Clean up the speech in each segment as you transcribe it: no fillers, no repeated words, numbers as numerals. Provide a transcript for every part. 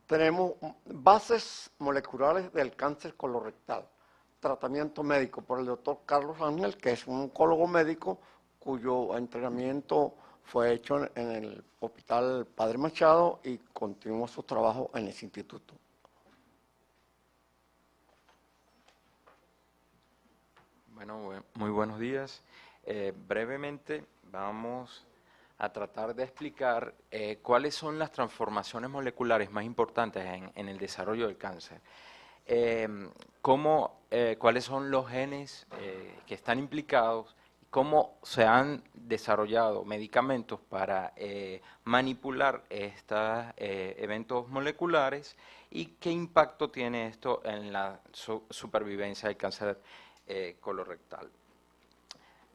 Tenemos bases moleculares del cáncer colorectal, tratamiento médico por el doctor Carlos Ángel, que es un oncólogo médico cuyo entrenamiento fue hecho en el Hospital Padre Machado y continuó su trabajo en ese instituto. Bueno, muy buenos días. Brevemente vamos a tratar de explicar cuáles son las transformaciones moleculares más importantes en el desarrollo del cáncer. Cuáles son los genes que están implicados, cómo se han desarrollado medicamentos para manipular estos eventos moleculares y qué impacto tiene esto en la supervivencia del cáncer colorectal.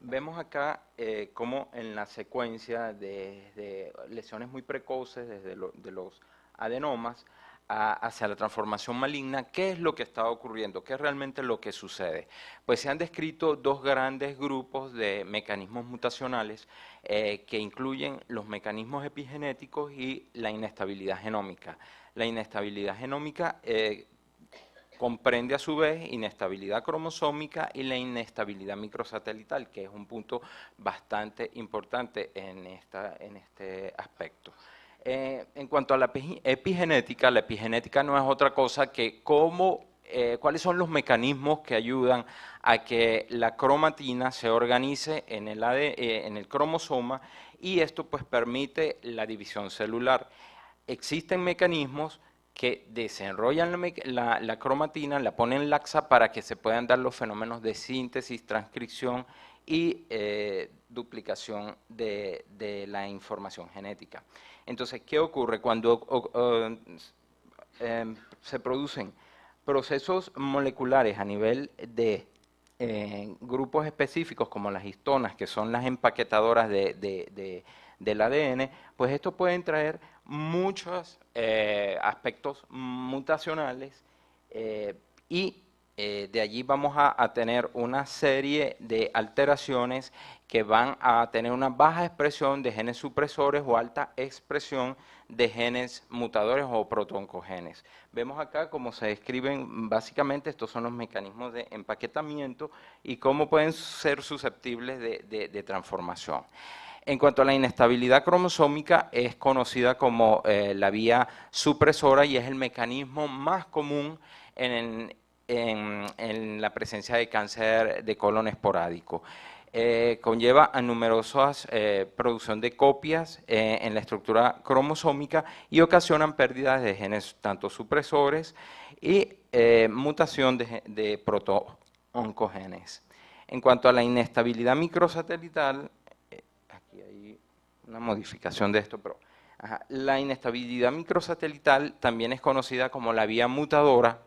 Vemos acá cómo en la secuencia de lesiones muy precoces, desde de los adenomas hacia la transformación maligna, ¿qué es lo que está ocurriendo? ¿Qué es realmente lo que sucede? Pues se han descrito dos grandes grupos de mecanismos mutacionales que incluyen los mecanismos epigenéticos y la inestabilidad genómica. La inestabilidad genómica comprende a su vez inestabilidad cromosómica y la inestabilidad microsatelital, que es un punto bastante importante en este aspecto. En cuanto a la epigenética no es otra cosa que cuáles son los mecanismos que ayudan a que la cromatina se organice en el cromosoma y esto pues permite la división celular. Existen mecanismos que desenrollan la cromatina, la ponen laxa para que se puedan dar los fenómenos de síntesis, transcripción y duplicación de la información genética. Entonces, ¿qué ocurre cuando se producen procesos moleculares a nivel de grupos específicos como las histonas, que son las empaquetadoras del ADN, pues esto pueden traer muchos aspectos mutacionales y de allí vamos a tener una serie de alteraciones que van a tener una baja expresión de genes supresores o alta expresión de genes mutadores o protoncogenes. Vemos acá cómo se describen básicamente, estos son los mecanismos de empaquetamiento y cómo pueden ser susceptibles de transformación. En cuanto a la inestabilidad cromosómica, es conocida como la vía supresora y es el mecanismo más común en la presencia de cáncer de colon esporádico. Conlleva a numerosas producción de copias en la estructura cromosómica y ocasionan pérdidas de genes tanto supresores y mutación de protooncogenes. En cuanto a la inestabilidad microsatelital, aquí hay una modificación de esto, pero la inestabilidad microsatelital también es conocida como la vía mutadora.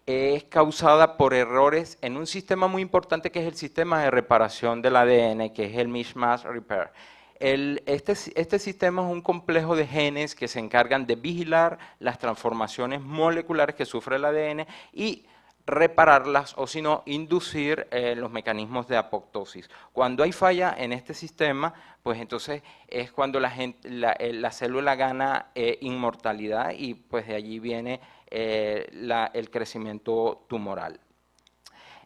Es causada por errores en un sistema muy importante que es el sistema de reparación del ADN, que es el mismatch repair. Este sistema es un complejo de genes que se encargan de vigilar las transformaciones moleculares que sufre el ADN y repararlas o si no, inducir los mecanismos de apoptosis. Cuando hay falla en este sistema, pues entonces es cuando la célula gana inmortalidad y pues de allí viene el crecimiento tumoral.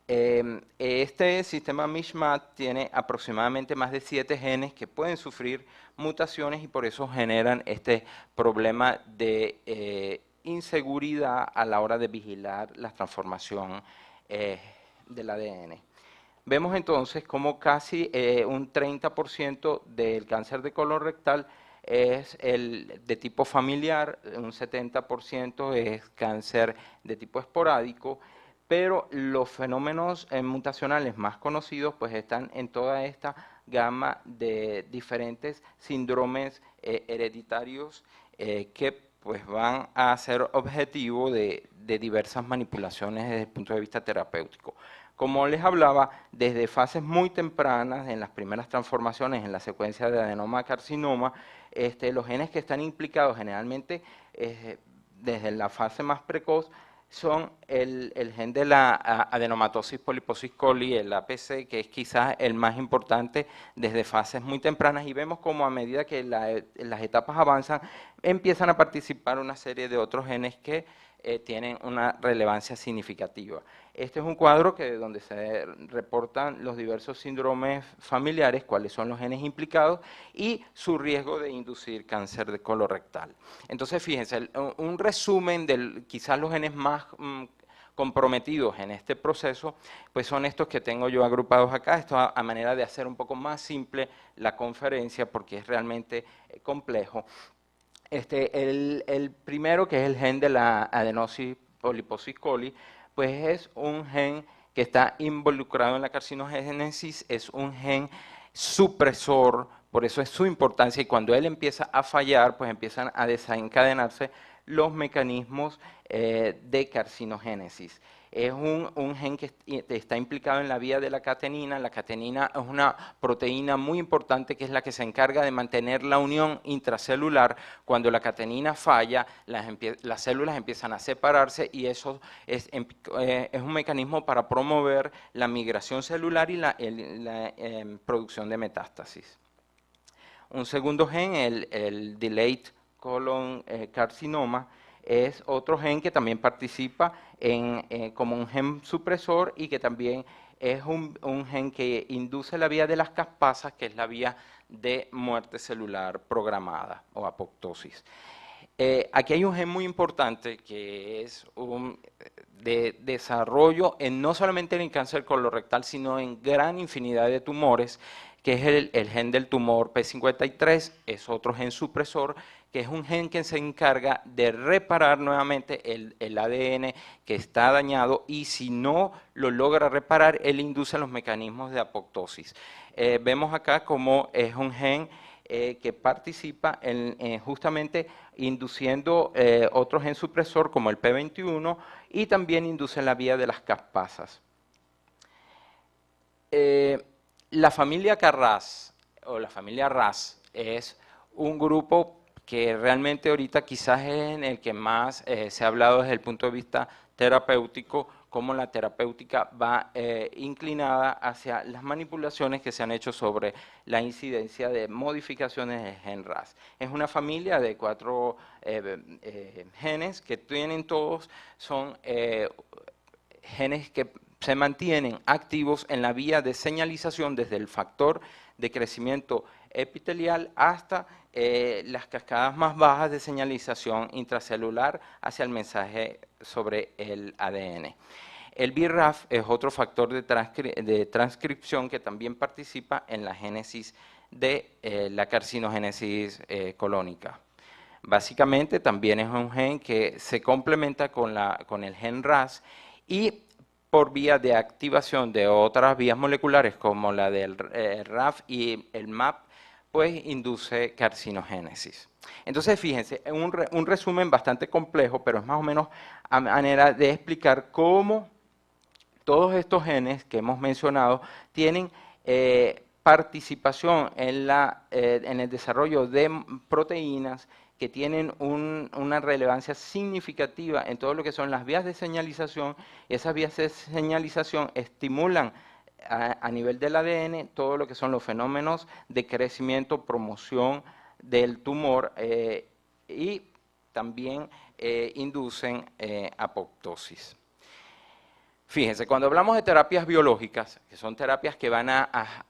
Este sistema mismatch tiene aproximadamente más de 7 genes que pueden sufrir mutaciones y por eso generan este problema de inseguridad a la hora de vigilar la transformación del ADN. Vemos entonces cómo casi un 30% del cáncer de colon rectal es el de tipo familiar, un 70% es cáncer de tipo esporádico, pero los fenómenos mutacionales más conocidos pues están en toda esta gama de diferentes síndromes hereditarios que pues van a ser objetivo de diversas manipulaciones desde el punto de vista terapéutico. Como les hablaba, desde fases muy tempranas, en las primeras transformaciones en la secuencia de adenoma carcinoma, los genes que están implicados generalmente desde la fase más precoz son el gen de la adenomatosis poliposis coli, el APC, que es quizás el más importante desde fases muy tempranas, y vemos como a medida que las etapas avanzan, empiezan a participar una serie de otros genes que tienen una relevancia significativa. Este es un cuadro donde se reportan los diversos síndromes familiares, cuáles son los genes implicados y su riesgo de inducir cáncer de colorectal. Entonces, fíjense, un resumen de quizás los genes más comprometidos en este proceso, pues son estos que tengo yo agrupados acá. Esto a manera de hacer un poco más simple la conferencia, porque es realmente complejo. El primero, que es el gen de la adenosis poliposis coli, pues es un gen que está involucrado en la carcinogénesis, es un gen supresor, por eso es su importancia, y cuando él empieza a fallar, pues empiezan a desencadenarse los mecanismos de carcinogénesis. Es un gen que está implicado en la vía de la catenina. La catenina es una proteína muy importante que es la que se encarga de mantener la unión intracelular. Cuando la catenina falla, las células empiezan a separarse y eso es un mecanismo para promover la migración celular y la producción de metástasis. Un segundo gen, el delayed colon carcinoma, es otro gen que también participa como un gen supresor y que también es un gen que induce la vía de las caspasas, que es la vía de muerte celular programada o apoptosis. Aquí hay un gen muy importante que es de desarrollo no solamente en el cáncer colorectal, sino en gran infinidad de tumores, que es el gen del tumor P53, es otro gen supresor, que es un gen que se encarga de reparar nuevamente el ADN que está dañado, y si no lo logra reparar, él induce los mecanismos de apoptosis. Vemos acá cómo es un gen que participa justamente induciendo otro gen supresor como el P21 y también induce la vía de las caspasas. La familia Carras o la familia RAS es un grupo que realmente ahorita quizás es en el que más se ha hablado desde el punto de vista terapéutico, cómo la terapéutica va inclinada hacia las manipulaciones que se han hecho sobre la incidencia de modificaciones del gen RAS. Es una familia de 4 genes que tienen todos, son genes que se mantienen activos en la vía de señalización desde el factor de crecimiento epitelial hasta las cascadas más bajas de señalización intracelular hacia el mensaje sobre el ADN. El BRAF es otro factor de transcripción que también participa en la génesis de la carcinogénesis colónica. Básicamente también es un gen que se complementa con el gen RAS y por vía de activación de otras vías moleculares como la del RAF y el MAP, pues induce carcinogénesis. Entonces, fíjense, un resumen bastante complejo, pero es más o menos a manera de explicar cómo todos estos genes que hemos mencionado tienen participación en el desarrollo de proteínas que tienen una relevancia significativa en todo lo que son las vías de señalización. Esas vías de señalización estimulan a nivel del ADN todo lo que son los fenómenos de crecimiento, promoción del tumor y también inducen apoptosis. Fíjense, cuando hablamos de terapias biológicas, que son terapias que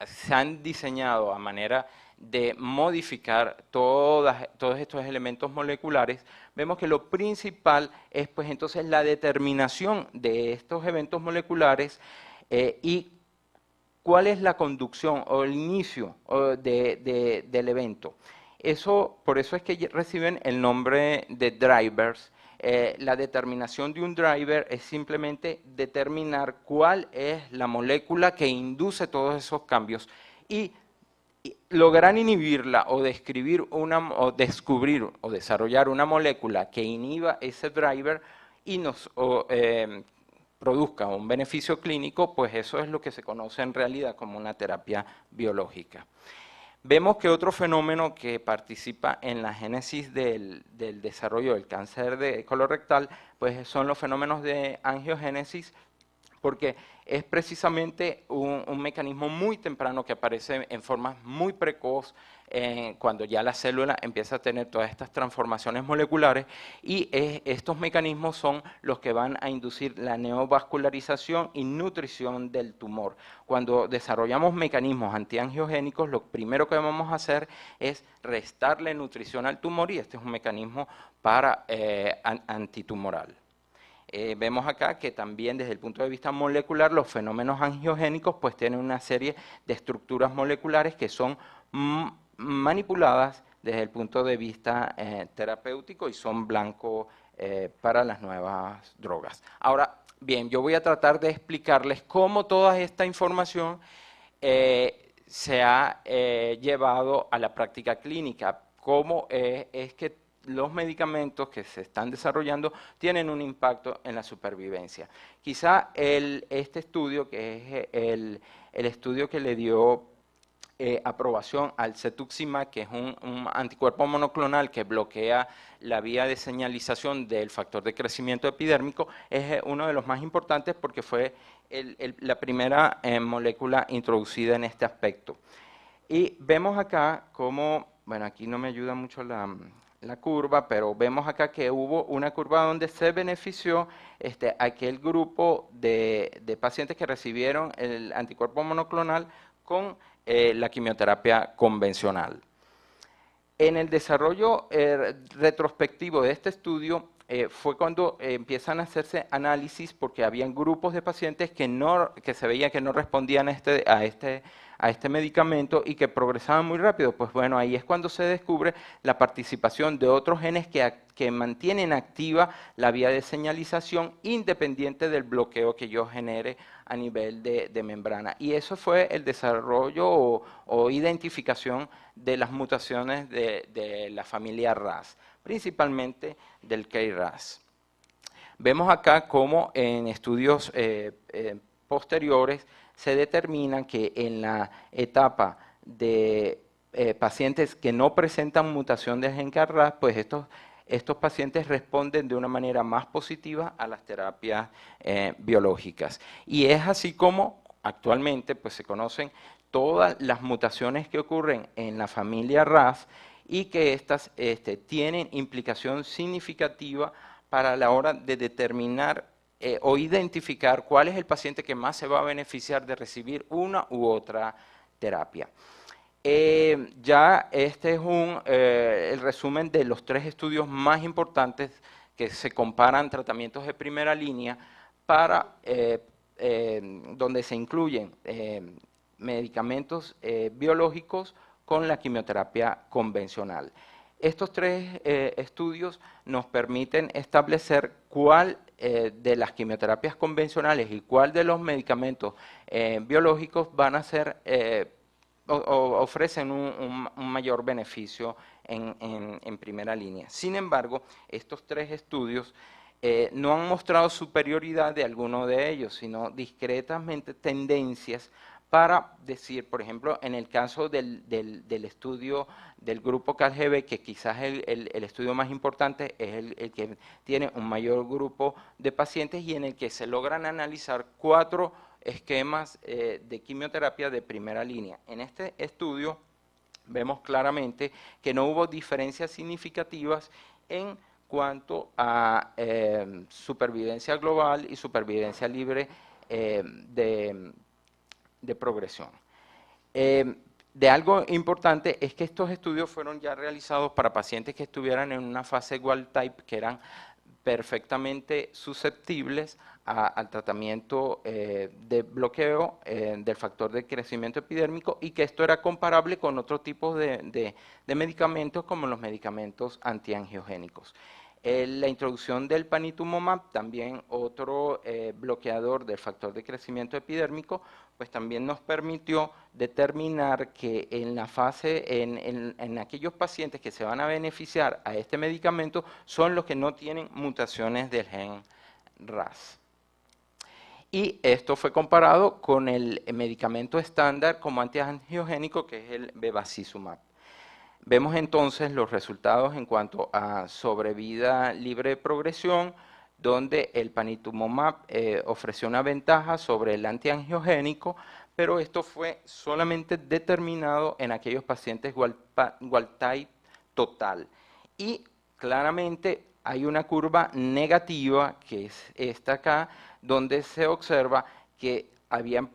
se han diseñado a manera de modificar todos estos elementos moleculares, vemos que lo principal es pues entonces la determinación de estos eventos moleculares y cuál es la conducción o el inicio del evento. Por eso es que reciben el nombre de drivers. La determinación de un driver es simplemente determinar cuál es la molécula que induce todos esos cambios y lograr inhibirla o descubrir o desarrollar una molécula que inhiba ese driver y nos produzca un beneficio clínico, pues eso es lo que se conoce en realidad como una terapia biológica. Vemos que otro fenómeno que participa en la génesis del desarrollo del cáncer de colorectal, pues son los fenómenos de angiogénesis, porque es precisamente un mecanismo muy temprano que aparece en formas muy precoz cuando ya la célula empieza a tener todas estas transformaciones moleculares, y estos mecanismos son los que van a inducir la neovascularización y nutrición del tumor. Cuando desarrollamos mecanismos antiangiogénicos, lo primero que vamos a hacer es restarle nutrición al tumor, y este es un mecanismo para antitumoral. Vemos acá que también desde el punto de vista molecular los fenómenos angiogénicos pues tienen una serie de estructuras moleculares que son manipuladas desde el punto de vista terapéutico y son blanco para las nuevas drogas. Ahora, bien, yo voy a tratar de explicarles cómo toda esta información se ha llevado a la práctica clínica, cómo es que los medicamentos que se están desarrollando tienen un impacto en la supervivencia. Quizá este estudio, que es el estudio que le dio aprobación al cetuximab, que es un anticuerpo monoclonal que bloquea la vía de señalización del factor de crecimiento epidérmico, es uno de los más importantes porque fue la primera molécula introducida en este aspecto. Y vemos acá cómo, bueno, aquí no me ayuda mucho la curva, pero vemos acá que hubo una curva donde se benefició aquel grupo de pacientes que recibieron el anticuerpo monoclonal con la quimioterapia convencional. En el desarrollo retrospectivo de este estudio fue cuando empiezan a hacerse análisis, porque habían grupos de pacientes que se veía que no respondían a este medicamento y que progresaban muy rápido. Pues bueno, ahí es cuando se descubre la participación de otros genes que mantienen activa la vía de señalización independiente del bloqueo que yo genere a nivel de membrana. Y eso fue el desarrollo o identificación de las mutaciones de la familia RAS, principalmente del KRAS. Vemos acá cómo en estudios posteriores se determina que en la etapa de pacientes que no presentan mutación del gen KRAS, pues estos pacientes responden de una manera más positiva a las terapias biológicas. Y es así como actualmente pues, se conocen todas las mutaciones que ocurren en la familia RAS y que estas tienen implicación significativa para la hora de determinar o identificar cuál es el paciente que más se va a beneficiar de recibir una u otra terapia. Ya este es el resumen de los 3 estudios más importantes que se comparan tratamientos de primera línea para donde se incluyen medicamentos biológicos con la quimioterapia convencional. Estos 3 estudios nos permiten establecer cuál de las quimioterapias convencionales y cuál de los medicamentos biológicos van a ser ofrecen un mayor beneficio en primera línea. Sin embargo, estos 3 estudios no han mostrado superioridad de alguno de ellos, sino discretamente tendencias para decir, por ejemplo, en el caso del estudio del grupo CALGB, que quizás el estudio más importante es el que tiene un mayor grupo de pacientes y en el que se logran analizar 4 esquemas de quimioterapia de primera línea. En este estudio vemos claramente que no hubo diferencias significativas en cuanto a supervivencia global y supervivencia libre de progresión. De algo importante es que estos estudios fueron ya realizados para pacientes que estuvieran en una fase wild type, que eran perfectamente susceptibles al tratamiento de bloqueo del factor de crecimiento epidérmico, y que esto era comparable con otro tipo de medicamentos como los medicamentos antiangiogénicos. La introducción del panitumumab, también otro bloqueador del factor de crecimiento epidérmico, pues también nos permitió determinar que en la fase, en aquellos pacientes que se van a beneficiar a este medicamento, son los que no tienen mutaciones del gen RAS. Y esto fue comparado con el medicamento estándar como antiangiogénico, que es el bevacizumab. Vemos entonces los resultados en cuanto a sobrevida libre de progresión, donde el panitumumab ofreció una ventaja sobre el antiangiogénico, pero esto fue solamente determinado en aquellos pacientes wild-type total. Y claramente hay una curva negativa, que es esta acá, donde se observa que habían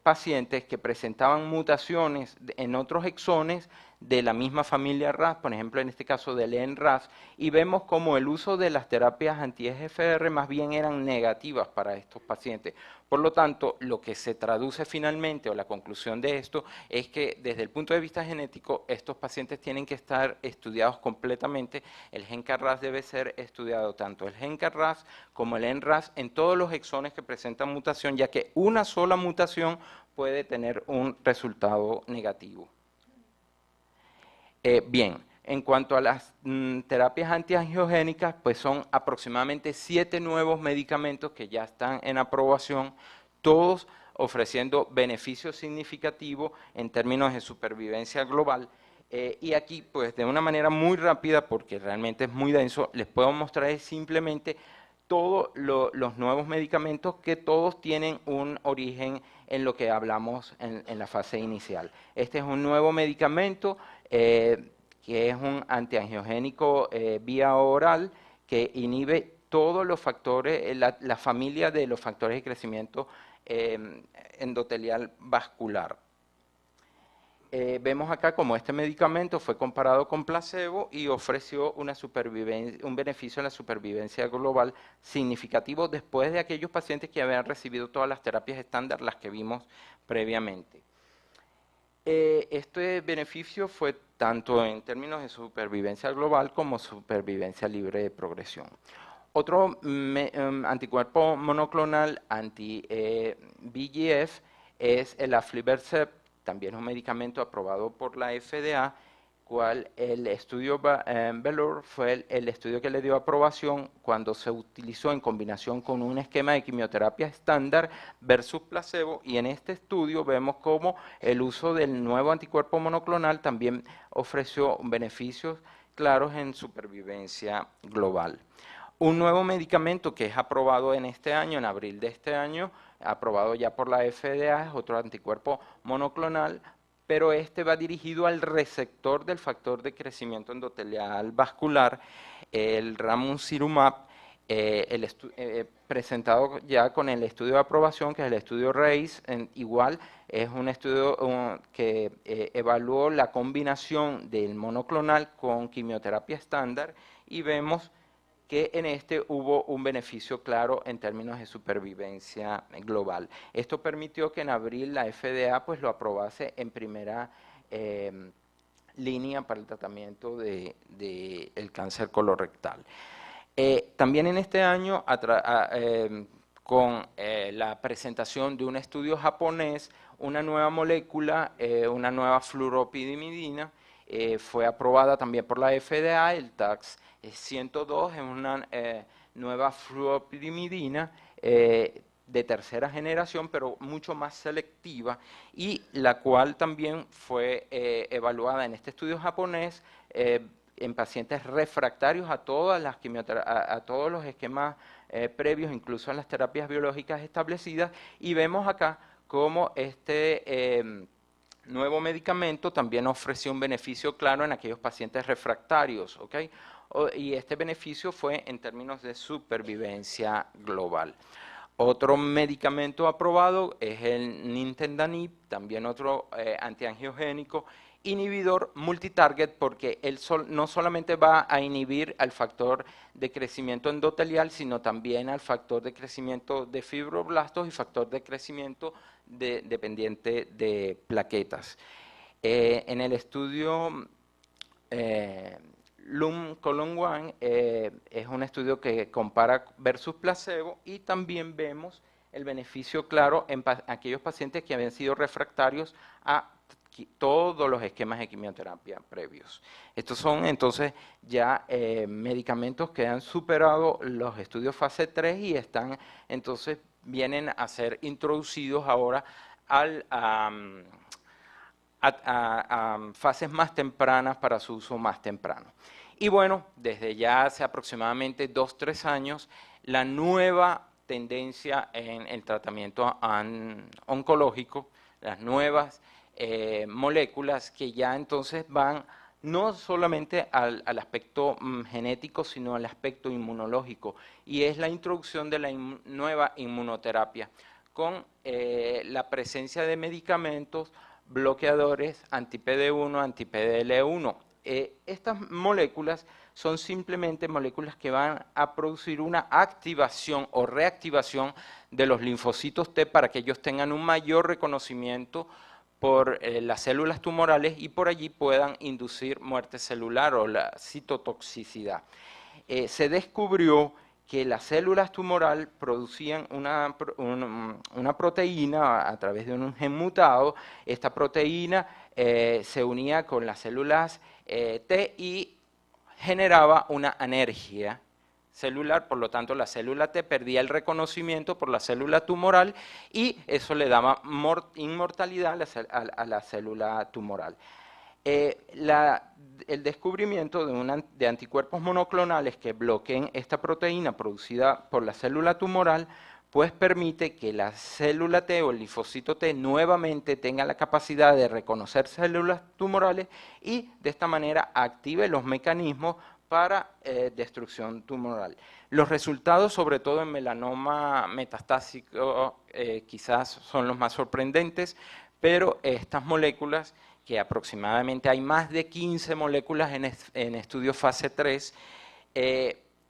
pacientes que presentaban mutaciones en otros exones de la misma familia RAS, por ejemplo en este caso del NRAS, y vemos como el uso de las terapias anti-EGFR más bien eran negativas para estos pacientes. Por lo tanto, lo que se traduce finalmente, o la conclusión de esto, es que desde el punto de vista genético, estos pacientes tienen que estar estudiados completamente. El gen KRAS debe ser estudiado tanto el gen KRAS como el NRAS en todos los exones que presentan mutación, ya que una sola mutación puede tener un resultado negativo. Bien, en cuanto a las terapias antiangiogénicas, pues son aproximadamente 7 nuevos medicamentos que ya están en aprobación, todos ofreciendo beneficios significativos en términos de supervivencia global. Y aquí, pues de una manera muy rápida, porque realmente es muy denso, les puedo mostrar simplemente todos los nuevos medicamentos que todos tienen un origen en lo que hablamos en la fase inicial. Este es un nuevo medicamento que es un antiangiogénico vía oral que inhibe todos los factores, la familia de los factores de crecimiento endotelial vascular. Vemos acá como este medicamento fue comparado con placebo y ofreció un beneficio en la supervivencia global significativo después de aquellos pacientes que habían recibido todas las terapias estándar, las que vimos previamente. Este beneficio fue tanto en términos de supervivencia global como supervivencia libre de progresión. Otro anticuerpo monoclonal anti-VEGF es el aflibercept, también un medicamento aprobado por la FDA, cual el estudio VALOR fue el estudio que le dio aprobación cuando se utilizó en combinación con un esquema de quimioterapia estándar versus placebo, y en este estudio vemos cómo el uso del nuevo anticuerpo monoclonal también ofreció beneficios claros en supervivencia global. Un nuevo medicamento que es aprobado en este año, en abril de este año, aprobado ya por la FDA, es otro anticuerpo monoclonal, pero este va dirigido al receptor del factor de crecimiento endotelial vascular, el ramucirumab, presentado ya con el estudio de aprobación, que es el estudio RAISE, igual es un estudio que evaluó la combinación del monoclonal con quimioterapia estándar, y vemos que en este hubo un beneficio claro en términos de supervivencia global. Esto permitió que en abril la FDA pues lo aprobase en primera línea para el tratamiento del cáncer colorectal. También en este año, con la presentación de un estudio japonés, una nueva molécula, una nueva fluoropidimidina, fue aprobada también por la FDA, el TAX 102, es una nueva fluoropidimidina de tercera generación, pero mucho más selectiva, y la cual también fue evaluada en este estudio japonés en pacientes refractarios a todas las a todos los esquemas previos, incluso a las terapias biológicas establecidas, y vemos acá cómo este nuevo medicamento también ofreció un beneficio claro en aquellos pacientes refractarios, ¿ok? Y este beneficio fue en términos de supervivencia global. Otro medicamento aprobado es el nintedanib, también otro antiangiogénico, inhibidor multitarget, porque él no solamente va a inhibir al factor de crecimiento endotelial, sino también al factor de crecimiento de fibroblastos y factor de crecimiento dependiente de plaquetas. En el estudio LUM-1 es un estudio que compara versus placebo, y también vemos el beneficio claro en aquellos pacientes que habían sido refractarios a todos los esquemas de quimioterapia previos. Estos son entonces ya medicamentos que han superado los estudios fase 3 y están entonces vienen a ser introducidos ahora a fases más tempranas para su uso más temprano. Y bueno, desde ya hace aproximadamente 2-3 años, la nueva tendencia en el tratamiento oncológico, las nuevas moléculas que ya entonces van no solamente al aspecto genético, sino al aspecto inmunológico, y es la introducción de la nueva inmunoterapia, con la presencia de medicamentos bloqueadores anti-PD1, anti-PDL1. Estas moléculas son simplemente moléculas que van a producir una activación o reactivación de los linfocitos T para que ellos tengan un mayor reconocimiento por las células tumorales y por allí puedan inducir muerte celular o la citotoxicidad. Se descubrió que las células tumoral producían una proteína a través de un gen mutado. Esta proteína se unía con las células T y generaba una anergia celular, por lo tanto la célula T perdía el reconocimiento por la célula tumoral y eso le daba inmortalidad a la célula tumoral. El descubrimiento de anticuerpos monoclonales que bloqueen esta proteína producida por la célula tumoral, pues permite que la célula T o el linfocito T nuevamente tenga la capacidad de reconocer células tumorales y de esta manera active los mecanismos para destrucción tumoral. Los resultados, sobre todo en melanoma metastásico, quizás son los más sorprendentes, pero estas moléculas, que aproximadamente hay más de 15 moléculas en estudio fase 3,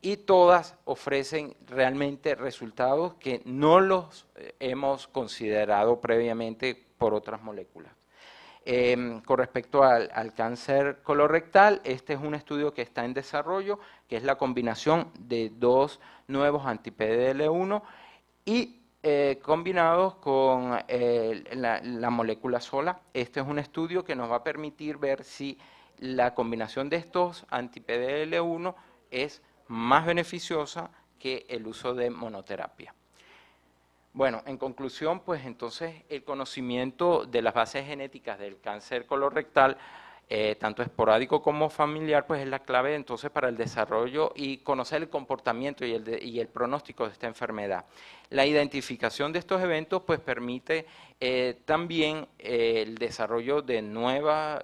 y todas ofrecen realmente resultados que no los hemos considerado previamente por otras moléculas. Con respecto al cáncer colorectal, este es un estudio que está en desarrollo, que es la combinación de dos nuevos anti-PDL1 y combinados con la molécula sola. Este es un estudio que nos va a permitir ver si la combinación de estos anti-PDL1 es más beneficiosa que el uso de monoterapia. Bueno, en conclusión, pues entonces el conocimiento de las bases genéticas del cáncer colorectal, tanto esporádico como familiar, pues es la clave entonces para el desarrollo y conocer el comportamiento y el pronóstico de esta enfermedad. La identificación de estos eventos pues permite también el desarrollo de nuevos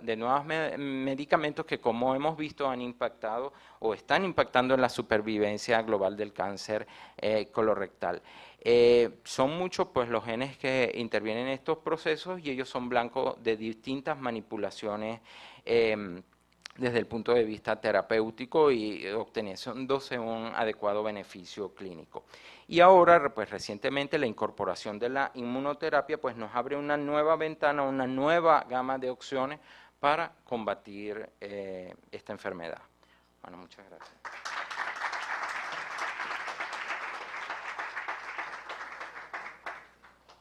medicamentos que, como hemos visto, han impactado o están impactando en la supervivencia global del cáncer colorectal. Son muchos pues los genes que intervienen en estos procesos y ellos son blancos de distintas manipulaciones desde el punto de vista terapéutico y obteniéndose un adecuado beneficio clínico. Y ahora, pues recientemente la incorporación de la inmunoterapia pues nos abre una nueva ventana, una nueva gama de opciones para combatir esta enfermedad. Bueno, muchas gracias.